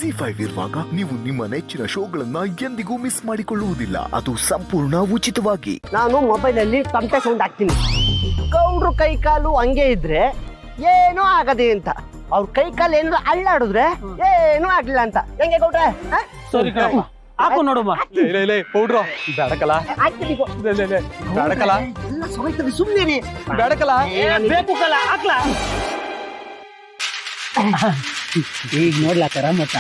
ZEE5 ಇರುವಾಗ ನೀವು ನಿಮ್ಮ ನೆಚ್ಚಿನ ಶೋಗಳನ್ನ ಎಂದಿಗೂ ಮಿಸ್ ಮಾಡಿಕೊಳ್ಳುವುದಿಲ್ಲ. ಅದು ಸಂಪೂರ್ಣ ಉಚಿತವಾಗಿ. ನಾನು ಮೊಬೈಲಲ್ಲಿ ತಮಟೆ ಸೌಂಡ್ ಹಾಕ್ತೀನಿ. ಗೌಡ್ರು ಕೈ ಕಾಲು ಹಂಗೆ ಇದ್ರೆ ಏನೂ ಆಗದೆ ಅಂತ, ಅವ್ರ ಕೈ ಕಾಲು ಏನಾದ್ರು ಅಳ್ಳಾಡಿದ್ರೆ ಏನೂ ಆಗ್ಲಿಲ್ಲ ಅಂತ. ಹೆಂಗೆ ಗೌಡ್ರೆ? ಸರಿ ಹಾಕು ನೋಡಮ್ಮ. ಪೌಡ್ರು ಬೇಡಕಲ್ಲ ಬೇಡಕಲ್ಲ ಎಲ್ಲ ಸೋಯ್ತದೆ, ಸುಮ್ಮನೆ ಬೇಡಕಲ್ಲ ಬೇಕು ಕಲ ಹಾಕ್ಲಾ. ಈಗ ನೋಡ್ಲಾಕರ ಮತ್ತ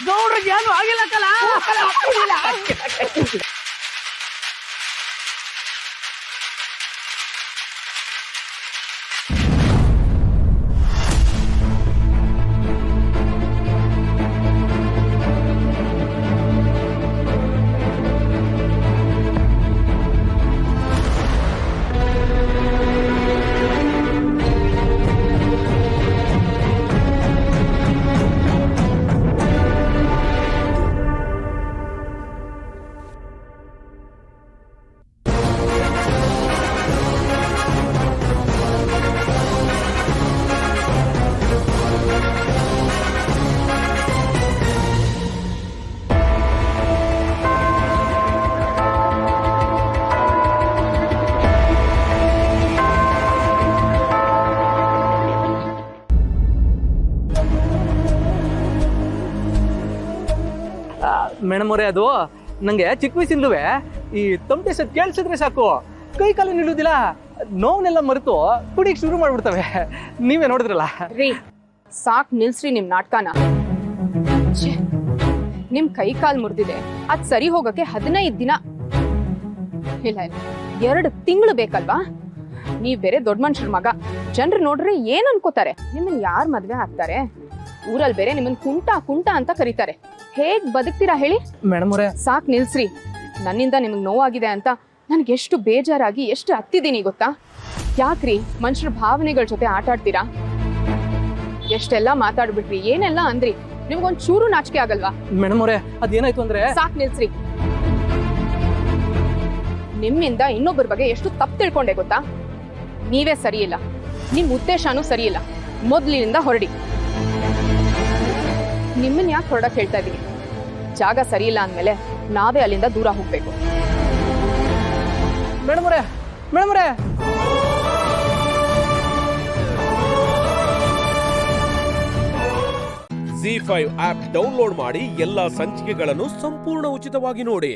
ಗೌಡ್ರಿಗೆ ಏನು ಆಗಿಲ್ಲ ಕಲ. ಮೇಡಮ್ ಅವರೇ, ಅದು ನಂಗೆ ಚಿಕ್ಕ ವಯಸ್ಸಿಂದುವೆ ಈ ತಮಟೆ ಸತ್ ಕೇಳಿಸಿದ್ರೆ ಸಾಕು ಕೈ ಕಾಲು ನಿಲ್ಲುವುದಿಲ್ಲ, ನೋವನ್ನೆಲ್ಲ ಮರೆತು ಕುಡಿಯಕ್ಕೆ ಶುರು ಮಾಡ್ಬಿಡ್ತವೆ. ನೀವೇ ನೋಡಿದ್ರಲ್ಲ. ರೀ ಸಾಕ್ ನಿಲ್ಸ್ರಿ ನಿಮ್ ನಾಟಕನ. ನಿಮ್ ಕೈ ಕಾಲ್ ಮುರಿದಿದೆ, ಅದ್ ಸರಿ ಹೋಗಕ್ಕೆ 15 ದಿನ ಇಲ್ಲ 2 ತಿಂಗಳು ಬೇಕಲ್ವಾ? ನೀವ್ ಬೇರೆ ದೊಡ್ಡ ಮನುಷ್ಯರ ಮಗ, ಜನರು ನೋಡ್ರೆ ಏನ್ ಅನ್ಕೋತಾರೆ? ನಿಮ್ಮನ್ ಯಾರ್ ಮದ್ವೆ ಆಗ್ತಾರೆ? ಊರಲ್ಲಿ ಬೇರೆ ನಿಮ್ಮನ್ ಕುಂಟ ಅಂತ ಕರೀತಾರೆ. ಹೇಗ್ ಬದುಕ್ತೀರಾ ಹೇಳಿ? ಮೇಡಮ್ ಅವರೇ ಸಾಕ್ ನಿಲ್ಸ್ರಿ. ನನ್ನಿಂದ ನಿಮಗ್ ನೋವಾಗಿದೆ ಅಂತ ನನ್ಗೆ ಎಷ್ಟು ಬೇಜಾರಾಗಿ ಎಷ್ಟು ಹತ್ತಿದ್ದೀನಿ ಗೊತ್ತಾ? ಯಾಕ್ರಿ ಮನುಷ್ಯರ ಭಾವನೆಗಳ ಜೊತೆ ಆಟ ಆಡ್ತೀರಾ? ಎಷ್ಟೆಲ್ಲ ಮಾತಾಡ್ಬಿಟ್ರಿ, ಏನೆಲ್ಲ ಅಂದ್ರಿ, ನಿಮ್ಗೊಂದ್ ಚೂರು ನಾಚಿಕೆ ಆಗಲ್ವಾ? ಮೇಡಮ್ ಅವರೇ, ಅದೇನಾಯ್ತು ಅಂದ್ರೆ ಸಾಕ್ ನಿಲ್ಸ್ರಿ. ನಿಮ್ಮಿಂದ ಇನ್ನೊಬ್ಬರ ಬಗ್ಗೆ ಎಷ್ಟು ತಪ್ಪು ತಿಳ್ಕೊಂಡೆ ಗೊತ್ತಾ? ನೀವೇ ಸರಿ ಇಲ್ಲ, ನಿಮ್ ಉದ್ದೇಶನೂ ಸರಿ ಇಲ್ಲ. ಮೊದ್ಲಿನಿಂದ ಹೊರಡಿ. ನಿಮ್ಮನ್ ಯಾಕೆ ಹೊರಡಕ್ ಹೇಳ್ತಾ ಇದೀನಿ? ಜಾಗ ಸರಿ ಇಲ್ಲ ಅಂದ್ಮೇಲೆ ನಾವೇ ಅಲ್ಲಿಂದ ದೂರ ಹೋಗ್ಬೇಕು. ಮೇಡಮ್ ಅವರೇ, ಮೇಡಮ್ ಅವರೇ, ZEE5 ಆಪ್ ಡೌನ್ಲೋಡ್ ಮಾಡಿ ಎಲ್ಲಾ ಸಂಚಿಕೆಗಳನ್ನು ಸಂಪೂರ್ಣ ಉಚಿತವಾಗಿ ನೋಡಿ.